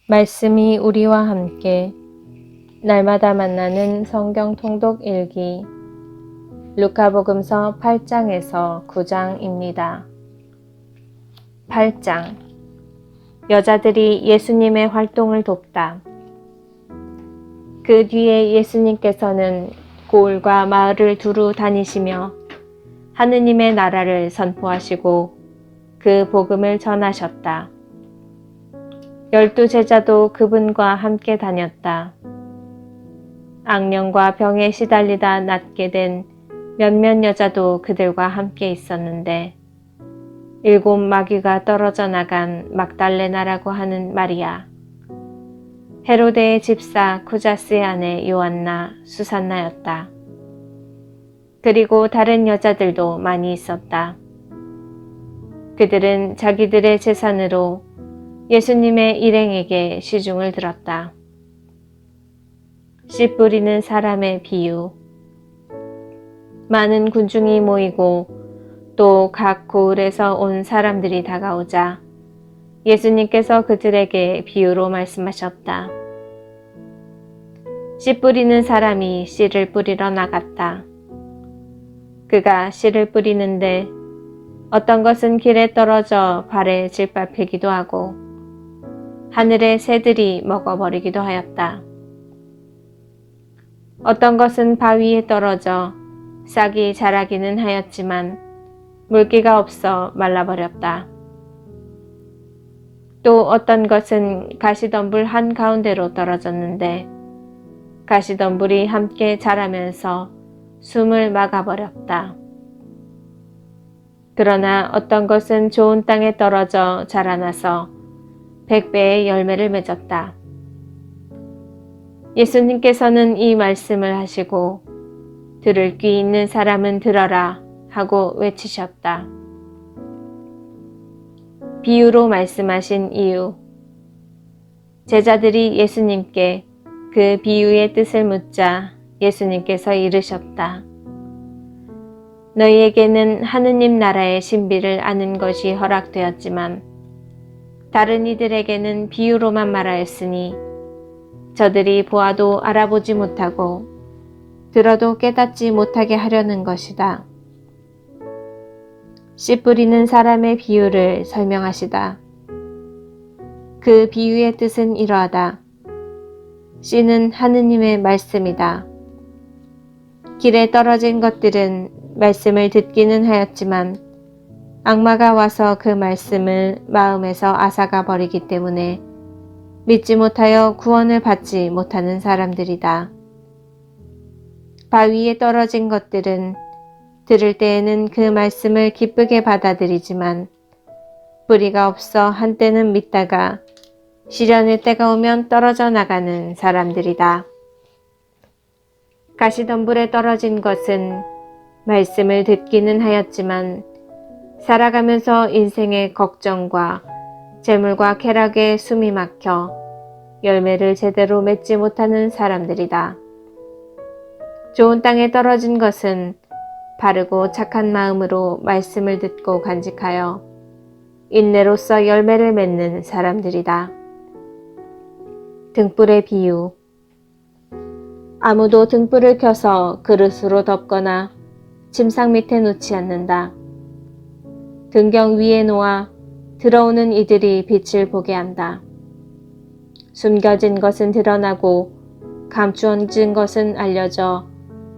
말씀이 우리와 함께 날마다 만나는 성경 통독 일기 루카복음서 8장에서 9장입니다. 8장 여자들이 예수님의 활동을 돕다. 그 뒤에 예수님께서는 고을과 마을을 두루 다니시며 하느님의 나라를 선포하시고 그 복음을 전하셨다. 12 제자도 그분과 함께 다녔다. 악령과 병에 시달리다 낫게 된 몇몇 여자도 그들과 함께 있었는데 7 마귀가 떨어져 나간 막달레나라고 하는 마리아, 헤로데의 집사 쿠자스의 아내 요한나, 수산나였다. 그리고 다른 여자들도 많이 있었다. 그들은 자기들의 재산으로 예수님의 일행에게 시중을 들었다. 씨 뿌리는 사람의 비유. 많은 군중이 모이고 또 각 고을에서 온 사람들이 다가오자 예수님께서 그들에게 비유로 말씀하셨다. 씨 뿌리는 사람이 씨를 뿌리러 나갔다. 그가 씨를 뿌리는데 어떤 것은 길에 떨어져 발에 질밟히기도 하고 하늘의 새들이 먹어버리기도 하였다. 어떤 것은 바위에 떨어져 싹이 자라기는 하였지만 물기가 없어 말라버렸다. 또 어떤 것은 가시덤불 한가운데로 떨어졌는데 가시덤불이 함께 자라면서 숨을 막아버렸다. 그러나 어떤 것은 좋은 땅에 떨어져 자라나서 100배의 열매를 맺었다. 예수님께서는 이 말씀을 하시고 들을 귀 있는 사람은 들어라 하고 외치셨다. 비유로 말씀하신 이유. 제자들이 예수님께 그 비유의 뜻을 묻자 예수님께서 이르셨다. 너희에게는 하느님 나라의 신비를 아는 것이 허락되었지만 다른 이들에게는 비유로만 말하였으니 저들이 보아도 알아보지 못하고 들어도 깨닫지 못하게 하려는 것이다. 씨 뿌리는 사람의 비유를 설명하시다. 그 비유의 뜻은 이러하다. 씨는 하느님의 말씀이다. 길에 떨어진 것들은 말씀을 듣기는 하였지만 악마가 와서 그 말씀을 마음에서 앗아가 버리기 때문에 믿지 못하여 구원을 받지 못하는 사람들이다. 바위에 떨어진 것들은 들을 때에는 그 말씀을 기쁘게 받아들이지만 뿌리가 없어 한때는 믿다가 시련의 때가 오면 떨어져 나가는 사람들이다. 가시덤불에 떨어진 것은 말씀을 듣기는 하였지만 살아가면서 인생의 걱정과 재물과 쾌락에 숨이 막혀 열매를 제대로 맺지 못하는 사람들이다. 좋은 땅에 떨어진 것은 바르고 착한 마음으로 말씀을 듣고 간직하여 인내로써 열매를 맺는 사람들이다. 등불의 비유. 아무도 등불을 켜서 그릇으로 덮거나 침상 밑에 놓지 않는다. 등경 위에 놓아 들어오는 이들이 빛을 보게 한다. 숨겨진 것은 드러나고 감추어진 것은 알려져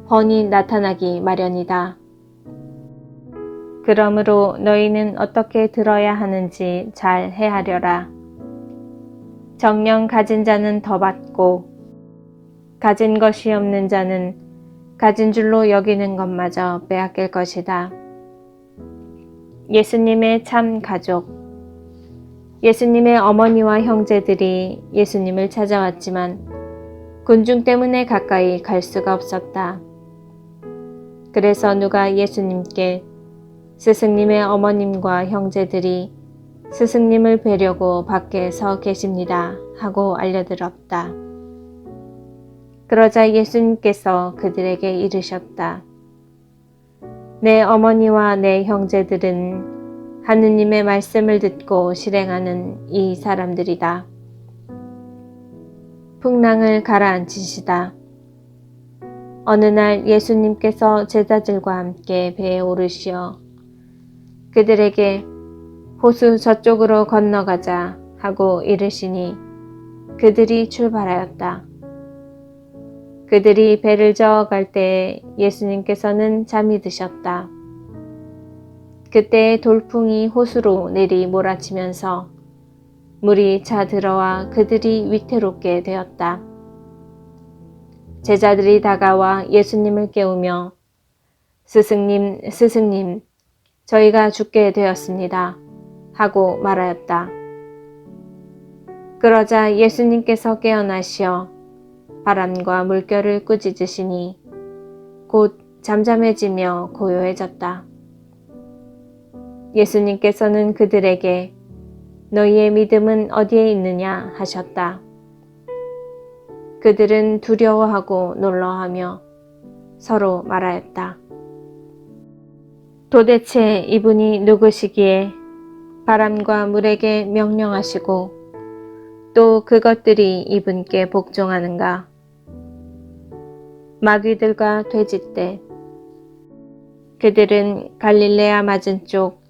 훤히 나타나기 마련이다. 그러므로 너희는 어떻게 들어야 하는지 잘 헤아려라. 정녕 가진 자는 더 받고 가진 것이 없는 자는 가진 줄로 여기는 것마저 빼앗길 것이다. 예수님의 참 가족. 예수님의 어머니와 형제들이 예수님을 찾아왔지만 군중 때문에 가까이 갈 수가 없었다. 그래서 누가 예수님께 스승님의 어머님과 형제들이 스승님을 뵈려고 밖에 서 계십니다 하고 알려들었다. 그러자 예수님께서 그들에게 이르셨다. 내 어머니와 내 형제들은 하느님의 말씀을 듣고 실행하는 이 사람들이다. 풍랑을 가라앉히시다. 어느 날 예수님께서 제자들과 함께 배에 오르시어 그들에게 호수 저쪽으로 건너가자 하고 이르시니 그들이 출발하였다. 그들이 배를 저어갈 때에 예수님께서는 잠이 드셨다. 그때 돌풍이 호수로 내리 몰아치면서 물이 차 들어와 그들이 위태롭게 되었다. 제자들이 다가와 예수님을 깨우며 스승님, 스승님, 저희가 죽게 되었습니다. 하고 말하였다. 그러자 예수님께서 깨어나시어 바람과 물결을 꾸짖으시니 곧 잠잠해지며 고요해졌다. 예수님께서는 그들에게 너희의 믿음은 어디에 있느냐 하셨다. 그들은 두려워하고 놀라하며 서로 말하였다. 도대체 이분이 누구시기에 바람과 물에게 명령하시고 또 그것들이 이분께 복종하는가? 마귀들과 돼지떼. 그들은 갈릴레아 맞은쪽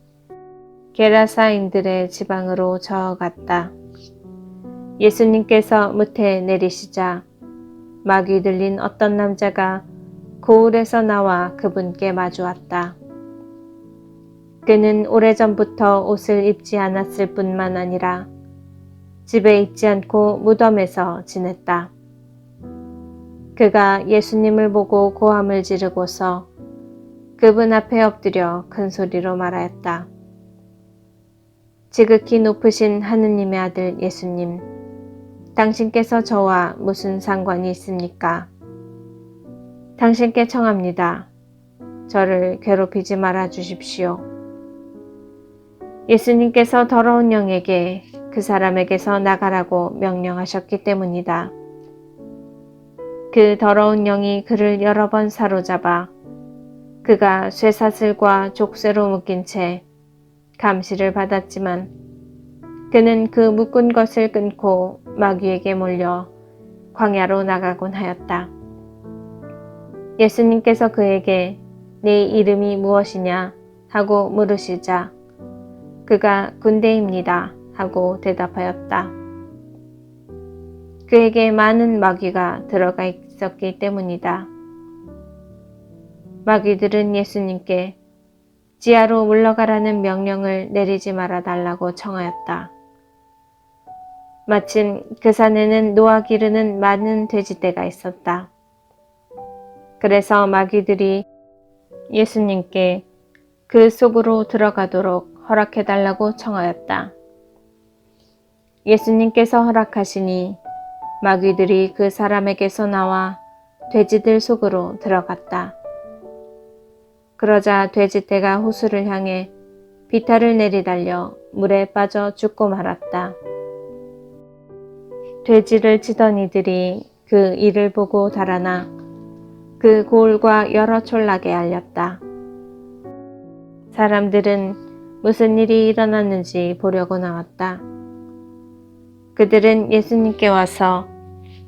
게라사인들의 지방으로 저어갔다. 예수님께서 무태 내리시자 마귀 들린 어떤 남자가 고을에서 나와 그분께 마주왔다. 그는 오래전부터 옷을 입지 않았을 뿐만 아니라 집에 있지 않고 무덤에서 지냈다. 그가 예수님을 보고 고함을 지르고서 그분 앞에 엎드려 큰 소리로 말하였다. 지극히 높으신 하느님의 아들 예수님, 당신께서 저와 무슨 상관이 있습니까? 당신께 청합니다. 저를 괴롭히지 말아 주십시오. 예수님께서 더러운 영에게 그 사람에게서 나가라고 명령하셨기 때문이다. 그 더러운 영이 그를 여러 번 사로잡아 그가 쇠사슬과 족쇄로 묶인 채 감시를 받았지만 그는 그 묶은 것을 끊고 마귀에게 몰려 광야로 나가곤 하였다. 예수님께서 그에게 네 이름이 무엇이냐 하고 물으시자 그가 군대입니다 하고 대답하였다. 그에게 많은 마귀가 들어가 있었기 때문이다. 마귀들은 예수님께 지하로 물러가라는 명령을 내리지 말아 달라고 청하였다. 마침 그 산에는 노아 기르는 많은 돼지떼가 있었다. 그래서 마귀들이 예수님께 그 속으로 들어가도록 허락해달라고 청하였다. 예수님께서 허락하시니 마귀들이 그 사람에게서 나와 돼지들 속으로 들어갔다. 그러자 돼지떼가 호수를 향해 비탈을 내리달려 물에 빠져 죽고 말았다. 돼지를 치던 이들이 그 일을 보고 달아나 그 고을과 여러 촌락에 알렸다. 사람들은 무슨 일이 일어났는지 보려고 나왔다. 그들은 예수님께 와서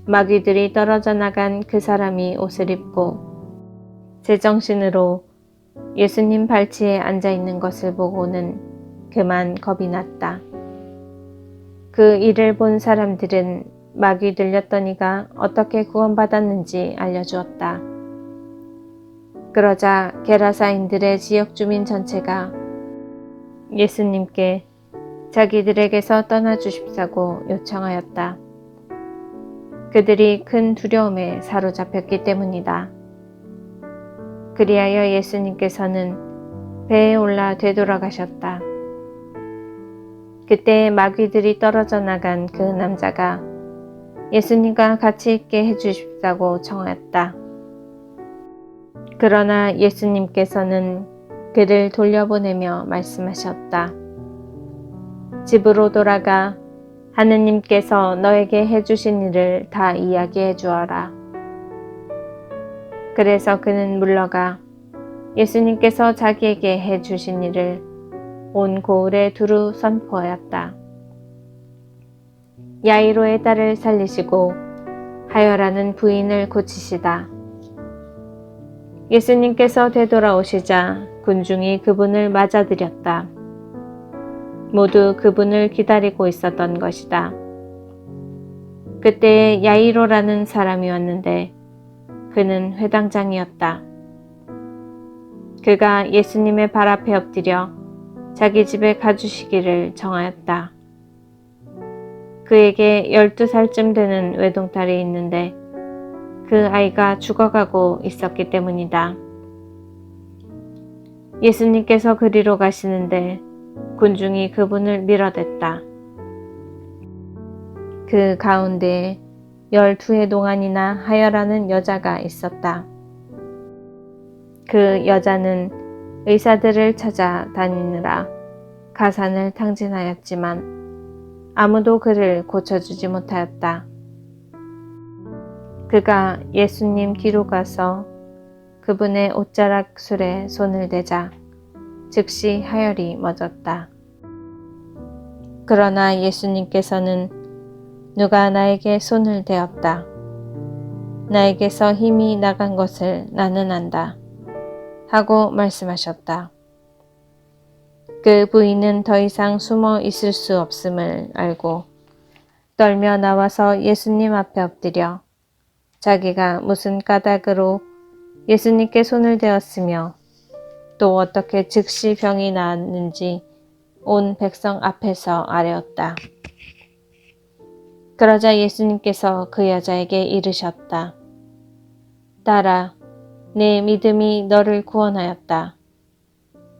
마귀들이 떨어져 나간 그 사람이 옷을 입고 제정신으로 예수님 발치에 앉아 있는 것을 보고는 그만 겁이 났다. 그 일을 본 사람들은 마귀 들렸던 이가 어떻게 구원받았는지 알려주었다. 그러자 게라사인들의 지역 주민 전체가 예수님께 자기들에게서 떠나주십사고 요청하였다. 그들이 큰 두려움에 사로잡혔기 때문이다. 그리하여 예수님께서는 배에 올라 되돌아가셨다. 그때 마귀들이 떨어져 나간 그 남자가 예수님과 같이 있게 해주십사고 청하였다. 그러나 예수님께서는 그를 돌려보내며 말씀하셨다. 집으로 돌아가 하느님께서 너에게 해주신 일을 다 이야기해 주어라. 그래서 그는 물러가 예수님께서 자기에게 해주신 일을 온 고을에 두루 선포하였다. 야이로의 딸을 살리시고 하여라는 부인을 고치시다. 예수님께서 되돌아오시자 군중이 그분을 맞아들였다. 모두 그분을 기다리고 있었던 것이다. 그때 야이로라는 사람이 왔는데 그는 회당장이었다. 그가 예수님의 발 앞에 엎드려 자기 집에 가주시기를 정하였다. 그에게 12살쯤 되는 외동딸이 있는데 그 아이가 죽어가고 있었기 때문이다. 예수님께서 그리로 가시는데 군중이 그분을 밀어댔다. 그 가운데에 12해 동안이나 하여라는 여자가 있었다. 그 여자는 의사들을 찾아다니느라 가산을 탕진하였지만 아무도 그를 고쳐주지 못하였다. 그가 예수님 뒤로 가서 그분의 옷자락 술에 손을 대자 즉시 하혈이 멎었다. 그러나 예수님께서는 누가 나에게 손을 대었다. 나에게서 힘이 나간 것을 나는 안다. 하고 말씀하셨다. 그 부인은 더 이상 숨어 있을 수 없음을 알고 떨며 나와서 예수님 앞에 엎드려 자기가 무슨 까닭으로 예수님께 손을 대었으며 또 어떻게 즉시 병이 나았는지 온 백성 앞에서 아뢰었다. 그러자 예수님께서 그 여자에게 이르셨다. 딸아, 내 믿음이 너를 구원하였다.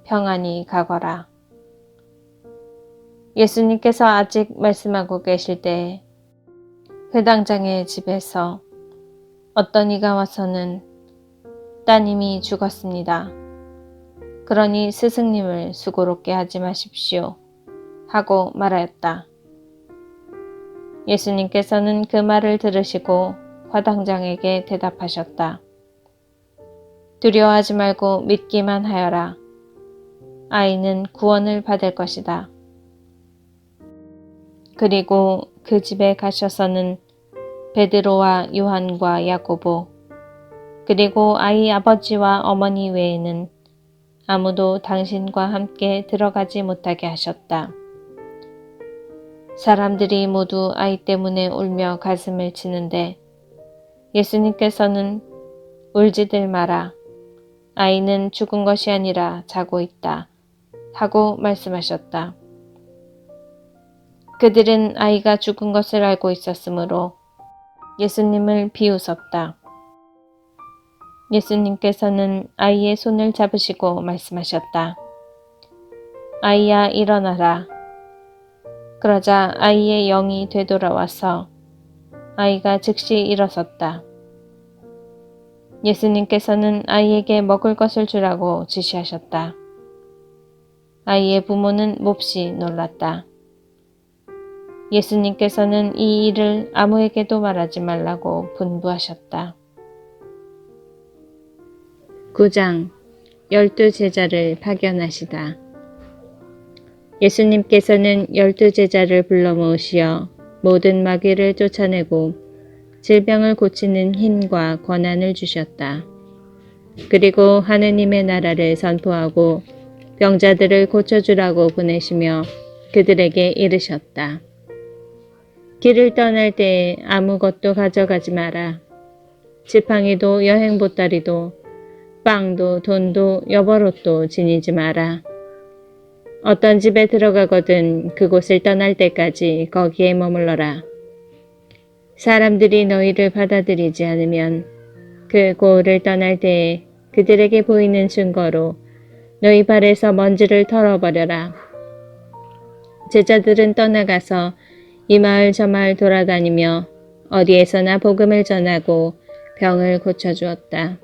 평안히 가거라. 예수님께서 아직 말씀하고 계실 때 회당장의 집에서 어떤 이가 와서는 따님이 죽었습니다. 그러니 스승님을 수고롭게 하지 마십시오. 하고 말하였다. 예수님께서는 그 말을 들으시고 화당장에게 대답하셨다. 두려워하지 말고 믿기만 하여라. 아이는 구원을 받을 것이다. 그리고 그 집에 가셔서는 베드로와 요한과 야고보 그리고 아이 아버지와 어머니 외에는 아무도 당신과 함께 들어가지 못하게 하셨다. 사람들이 모두 아이 때문에 울며 가슴을 치는데 예수님께서는 울지들 마라. 아이는 죽은 것이 아니라 자고 있다. 하고 말씀하셨다. 그들은 아이가 죽은 것을 알고 있었으므로 예수님을 비웃었다. 예수님께서는 아이의 손을 잡으시고 말씀하셨다. 아이야 일어나라. 그러자 아이의 영이 되돌아와서 아이가 즉시 일어섰다. 예수님께서는 아이에게 먹을 것을 주라고 지시하셨다. 아이의 부모는 몹시 놀랐다. 예수님께서는 이 일을 아무에게도 말하지 말라고 분부하셨다. 9장 12제자를 파견하시다. 예수님께서는 12제자를 불러 모으시어 모든 마귀를 쫓아내고 질병을 고치는 힘과 권한을 주셨다. 그리고 하느님의 나라를 선포하고 병자들을 고쳐주라고 보내시며 그들에게 이르셨다. 길을 떠날 때에 아무것도 가져가지 마라. 지팡이도 여행 보따리도 빵도 돈도 여벌옷도 지니지 마라. 어떤 집에 들어가거든 그곳을 떠날 때까지 거기에 머물러라. 사람들이 너희를 받아들이지 않으면 그 고을을 떠날 때에 그들에게 보이는 증거로 너희 발에서 먼지를 털어버려라. 제자들은 떠나가서 이 마을 저 마을 돌아다니며 어디에서나 복음을 전하고 병을 고쳐주었다.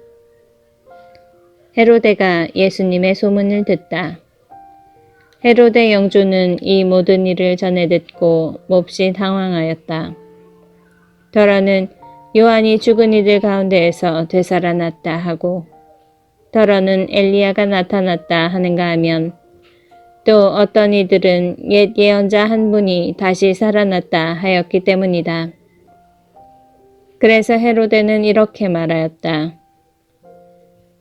헤로데가 예수님의 소문을 듣다. 헤로데 영주는 이 모든 일을 전해 듣고 몹시 당황하였다. 더러는 요한이 죽은 이들 가운데에서 되살아났다 하고 더러는 엘리야가 나타났다 하는가 하면 또 어떤 이들은 옛 예언자 한 분이 다시 살아났다 하였기 때문이다. 그래서 헤로데는 이렇게 말하였다.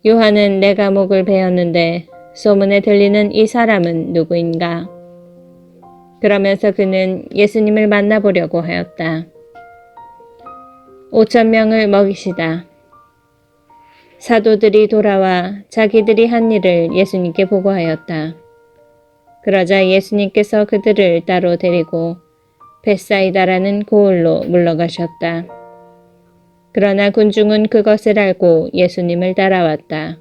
요한은 내가 목을 베었는데 소문에 들리는 이 사람은 누구인가? 그러면서 그는 예수님을 만나보려고 하였다. 5,000명을 먹이시다. 사도들이 돌아와 자기들이 한 일을 예수님께 보고하였다. 그러자 예수님께서 그들을 따로 데리고 벳사이다라는 고을로 물러가셨다. 그러나 군중은 그것을 알고 예수님을 따라왔다.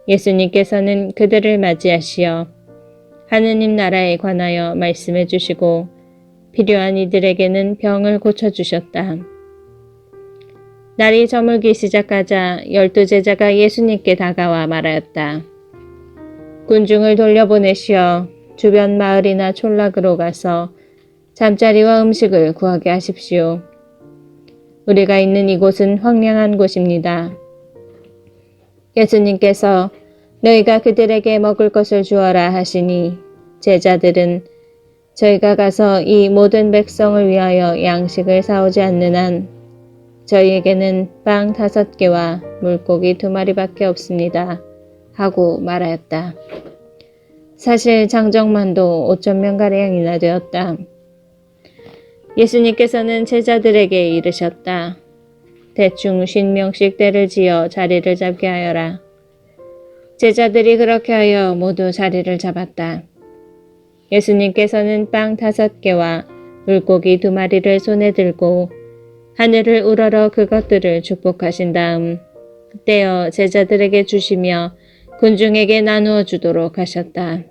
예수님께서는 그들을 맞이하시어 하느님 나라에 관하여 말씀해 주시고 필요한 이들에게는 병을 고쳐주셨다. 날이 저물기 시작하자 12제자가 예수님께 다가와 말하였다. 군중을 돌려보내시어 주변 마을이나 촌락으로 가서 잠자리와 음식을 구하게 하십시오. 우리가 있는 이곳은 황량한 곳입니다. 예수님께서 너희가 그들에게 먹을 것을 주어라 하시니 제자들은 저희가 가서 이 모든 백성을 위하여 양식을 사오지 않는 한 저희에게는 빵 5개와 물고기 2마리밖에 없습니다. 하고 말하였다. 사실 장정만도 5,000명가량이나 되었다. 예수님께서는 제자들에게 이르셨다. 대충 50명씩 때를 지어 자리를 잡게 하여라. 제자들이 그렇게 하여 모두 자리를 잡았다. 예수님께서는 빵 5개와 물고기 2마리를 손에 들고 하늘을 우러러 그것들을 축복하신 다음 떼어 제자들에게 주시며 군중에게 나누어 주도록 하셨다.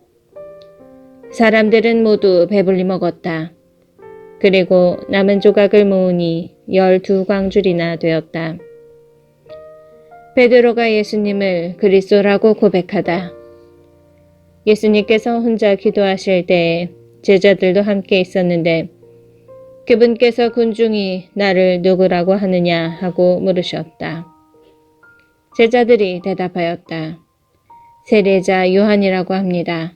사람들은 모두 배불리 먹었다. 그리고 남은 조각을 모으니 12광줄이나 되었다. 베드로가 예수님을 그리스도라고 고백하다. 예수님께서 혼자 기도하실 때에 제자들도 함께 있었는데 그분께서 군중이 나를 누구라고 하느냐 하고 물으셨다. 제자들이 대답하였다. 세례자 요한이라고 합니다.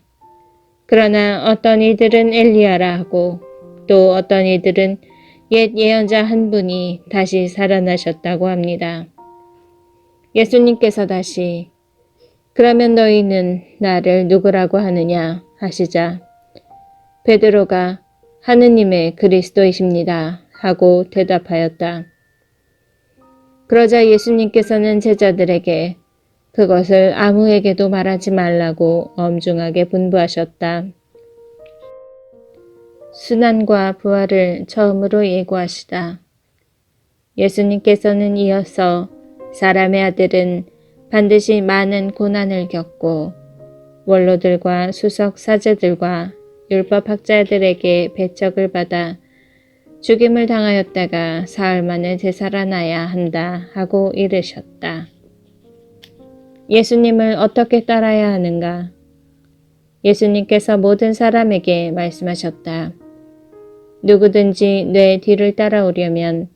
그러나 어떤 이들은 엘리야라 하고 또 어떤 이들은 옛 예언자 한 분이 다시 살아나셨다고 합니다. 예수님께서 다시 그러면 너희는 나를 누구라고 하느냐 하시자 베드로가 하느님의 그리스도이십니다 하고 대답하였다. 그러자 예수님께서는 제자들에게 그것을 아무에게도 말하지 말라고 엄중하게 분부하셨다. 순환과 부활을 처음으로 예고하시다. 예수님께서는 이어서 사람의 아들은 반드시 많은 고난을 겪고 원로들과 수석 사제들과 율법학자들에게 배척을 받아 죽임을 당하였다가 사흘 만에 되살아나야 한다 하고 이르셨다. 예수님을 어떻게 따라야 하는가? 예수님께서 모든 사람에게 말씀하셨다. 누구든지 내 뒤를 따라오려면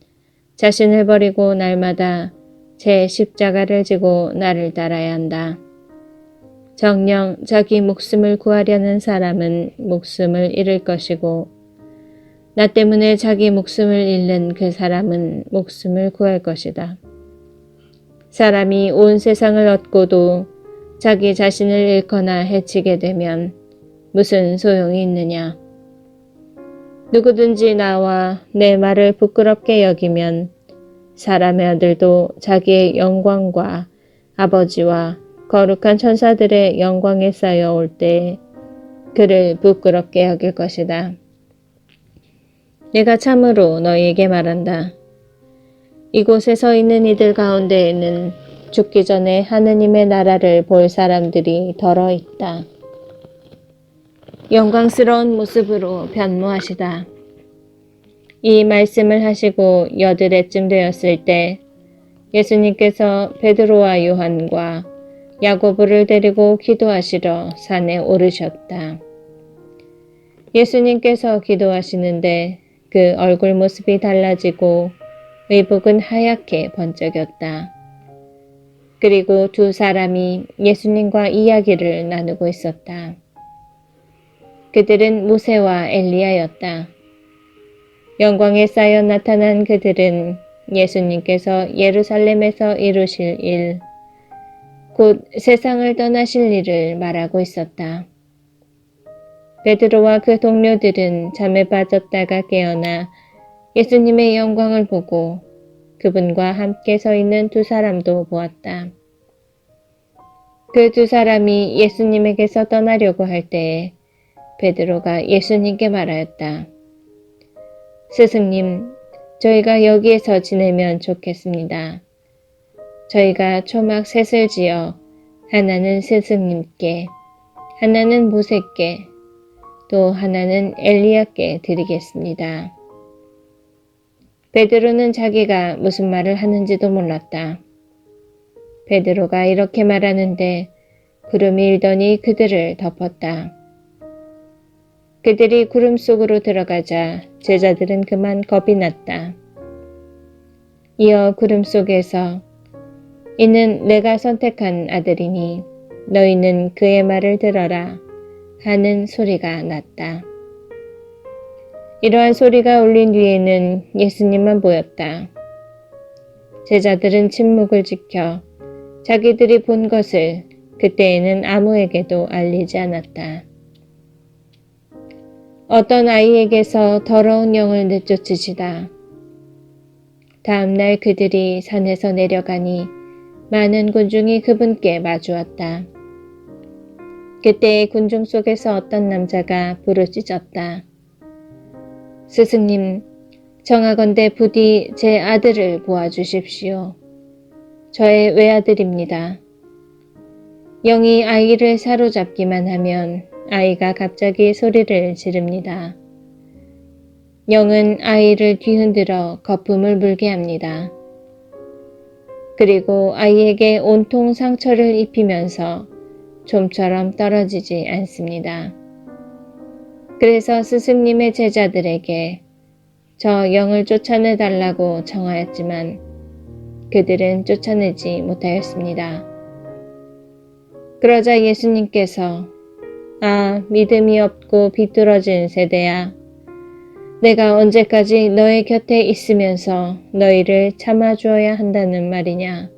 자신을 버리고 날마다 제 십자가를 지고 나를 따라야 한다. 정녕 자기 목숨을 구하려는 사람은 목숨을 잃을 것이고 나 때문에 자기 목숨을 잃는 그 사람은 목숨을 구할 것이다. 사람이 온 세상을 얻고도 자기 자신을 잃거나 해치게 되면 무슨 소용이 있느냐. 누구든지 나와 내 말을 부끄럽게 여기면 사람의 아들도 자기의 영광과 아버지와 거룩한 천사들의 영광에 쌓여올 때 그를 부끄럽게 여길 것이다. 내가 참으로 너희에게 말한다. 이곳에 서 있는 이들 가운데에는 죽기 전에 하느님의 나라를 볼 사람들이 덜어 있다. 영광스러운 모습으로 변모하시다. 이 말씀을 하시고 여드레쯤 되었을 때 예수님께서 베드로와 요한과 야고보를 데리고 기도하시러 산에 오르셨다. 예수님께서 기도하시는데 그 얼굴 모습이 달라지고 의복은 하얗게 번쩍였다. 그리고 두 사람이 예수님과 이야기를 나누고 있었다. 그들은 모세와 엘리야였다. 영광에 쌓여 나타난 그들은 예수님께서 예루살렘에서 이루실 일, 곧 세상을 떠나실 일을 말하고 있었다. 베드로와 그 동료들은 잠에 빠졌다가 깨어나 예수님의 영광을 보고 그분과 함께 서 있는 두 사람도 보았다. 그 두 사람이 예수님에게서 떠나려고 할 때에 베드로가 예수님께 말하였다. 스승님, 저희가 여기에서 지내면 좋겠습니다. 저희가 초막 셋을 지어 하나는 스승님께, 하나는 모세께, 또 하나는 엘리야께 드리겠습니다. 베드로는 자기가 무슨 말을 하는지도 몰랐다. 베드로가 이렇게 말하는데 구름이 일더니 그들을 덮었다. 그들이 구름 속으로 들어가자 제자들은 그만 겁이 났다. 이어 구름 속에서 이는 내가 선택한 아들이니 너희는 그의 말을 들어라 하는 소리가 났다. 이러한 소리가 울린 뒤에는 예수님만 보였다. 제자들은 침묵을 지켜 자기들이 본 것을 그때에는 아무에게도 알리지 않았다. 어떤 아이에게서 더러운 영을 내쫓으시다. 다음날 그들이 산에서 내려가니 많은 군중이 그분께 마주왔다. 그때 군중 속에서 어떤 남자가 부르짖었다. 스승님, 청하건대 부디 제 아들을 보아주십시오. 저의 외아들입니다. 영이 아이를 사로잡기만 하면 아이가 갑자기 소리를 지릅니다. 영은 아이를 뒤흔들어 거품을 물게 합니다. 그리고 아이에게 온통 상처를 입히면서 좀처럼 떨어지지 않습니다. 그래서 스승님의 제자들에게 저 영을 쫓아내달라고 청하였지만 그들은 쫓아내지 못하였습니다. 그러자 예수님께서 아, 믿음이 없고 비뚤어진 세대야. 내가 언제까지 너의 곁에 있으면서 너희를 참아주어야 한다는 말이냐.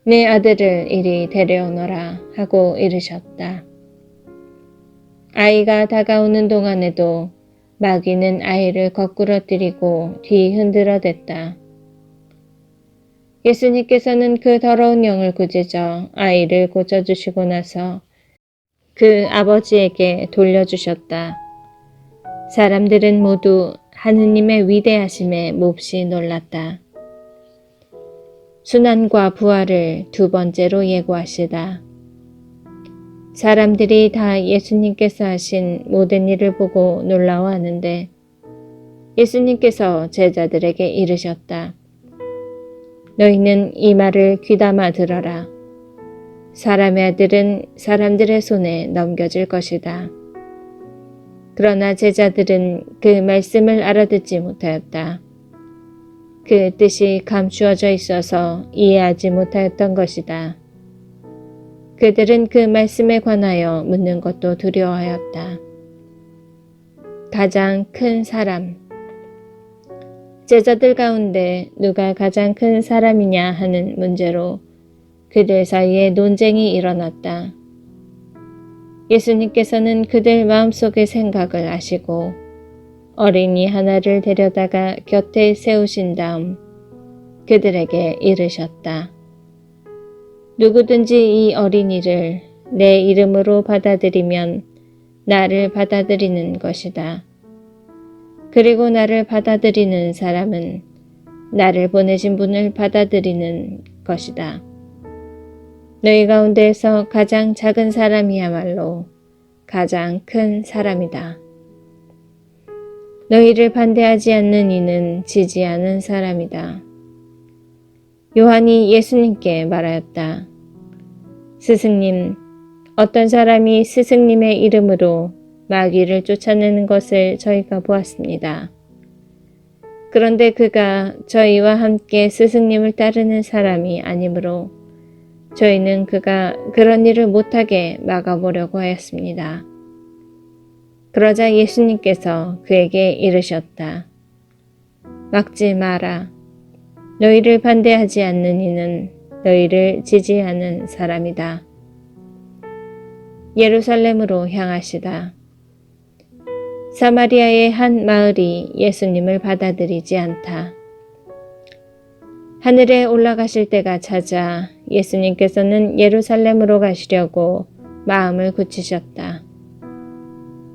내 아들을 이리 데려오너라 하고 이르셨다. 아이가 다가오는 동안에도 마귀는 아이를 거꾸러뜨리고 뒤 흔들어댔다. 예수님께서는 그 더러운 영을 꾸짖어 아이를 고쳐주시고 나서 그 아버지에게 돌려주셨다. 사람들은 모두 하느님의 위대하심에 몹시 놀랐다. 순환과 부활을 두 번째로 예고하시다. 사람들이 다 예수님께서 하신 모든 일을 보고 놀라워하는데 예수님께서 제자들에게 이르셨다. 너희는 이 말을 귀담아 들어라. 사람의 아들은 사람들의 손에 넘겨질 것이다. 그러나 제자들은 그 말씀을 알아듣지 못하였다. 그 뜻이 감추어져 있어서 이해하지 못하였던 것이다. 그들은 그 말씀에 관하여 묻는 것도 두려워하였다. 가장 큰 사람. 제자들 가운데 누가 가장 큰 사람이냐 하는 문제로 그들 사이에 논쟁이 일어났다. 예수님께서는 그들 마음속의 생각을 아시고 어린이 하나를 데려다가 곁에 세우신 다음 그들에게 이르셨다. 누구든지 이 어린이를 내 이름으로 받아들이면 나를 받아들이는 것이다. 그리고 나를 받아들이는 사람은 나를 보내신 분을 받아들이는 것이다. 너희 가운데에서 가장 작은 사람이야말로 가장 큰 사람이다. 너희를 반대하지 않는 이는 지지하는 사람이다. 요한이 예수님께 말하였다. 스승님, 어떤 사람이 스승님의 이름으로 마귀를 쫓아내는 것을 저희가 보았습니다. 그런데 그가 저희와 함께 스승님을 따르는 사람이 아니므로 저희는 그가 그런 일을 못하게 막아보려고 하였습니다. 그러자 예수님께서 그에게 이르셨다. 막지 마라. 너희를 반대하지 않는 이는 너희를 지지하는 사람이다. 예루살렘으로 향하시다. 사마리아의 한 마을이 예수님을 받아들이지 않다. 하늘에 올라가실 때가 찾아 예수님께서는 예루살렘으로 가시려고 마음을 굳히셨다.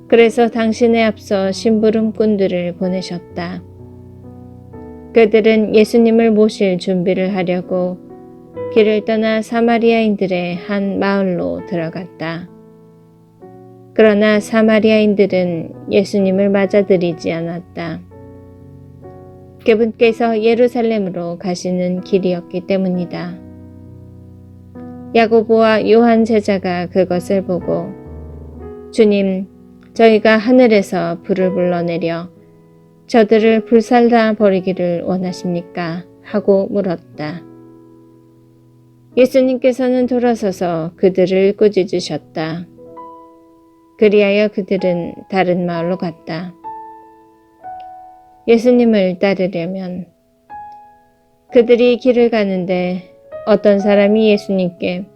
그래서 당신에 앞서 심부름꾼들을 보내셨다. 그들은 예수님을 모실 준비를 하려고 길을 떠나 사마리아인들의 한 마을로 들어갔다. 그러나 사마리아인들은 예수님을 맞아들이지 않았다. 그분께서 예루살렘으로 가시는 길이었기 때문이다. 야고보와 요한 제자가 그것을 보고 주님, 저희가 하늘에서 불을 불러내려 저들을 불살라 버리기를 원하십니까? 하고 물었다. 예수님께서는 돌아서서 그들을 꾸짖으셨다. 그리하여 그들은 다른 마을로 갔다. 예수님을 따르려면 그들이 길을 가는데 어떤 사람이 예수님께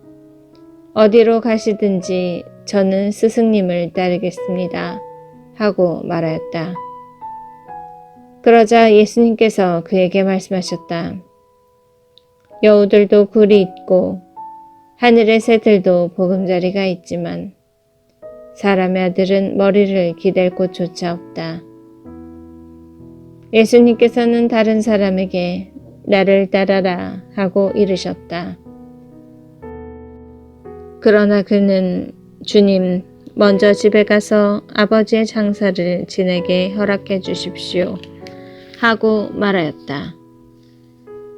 어디로 가시든지 저는 스승님을 따르겠습니다. 하고 말하였다. 그러자 예수님께서 그에게 말씀하셨다. 여우들도 굴이 있고 하늘의 새들도 보금자리가 있지만 사람의 아들은 머리를 기댈 곳조차 없다. 예수님께서는 다른 사람에게 나를 따라라 하고 이르셨다. 그러나 그는 주님, 먼저 집에 가서 아버지의 장사를 지내게 허락해 주십시오. 하고 말하였다.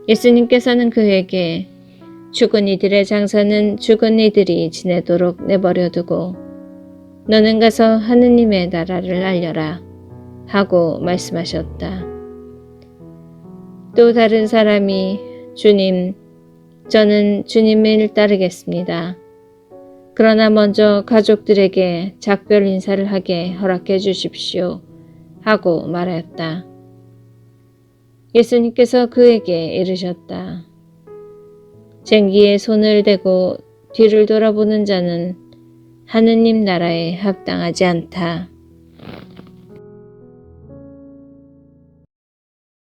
예수님께서는 그에게 죽은 이들의 장사는 죽은 이들이 지내도록 내버려 두고 너는 가서 하느님의 나라를 알려라. 하고 말씀하셨다. 또 다른 사람이 주님, 저는 주님을 따르겠습니다. 그러나 먼저 가족들에게 작별 인사를 하게 허락해 주십시오. 하고 말하였다. 예수님께서 그에게 이르셨다. 쟁기에 손을 대고 뒤를 돌아보는 자는 하느님 나라에 합당하지 않다.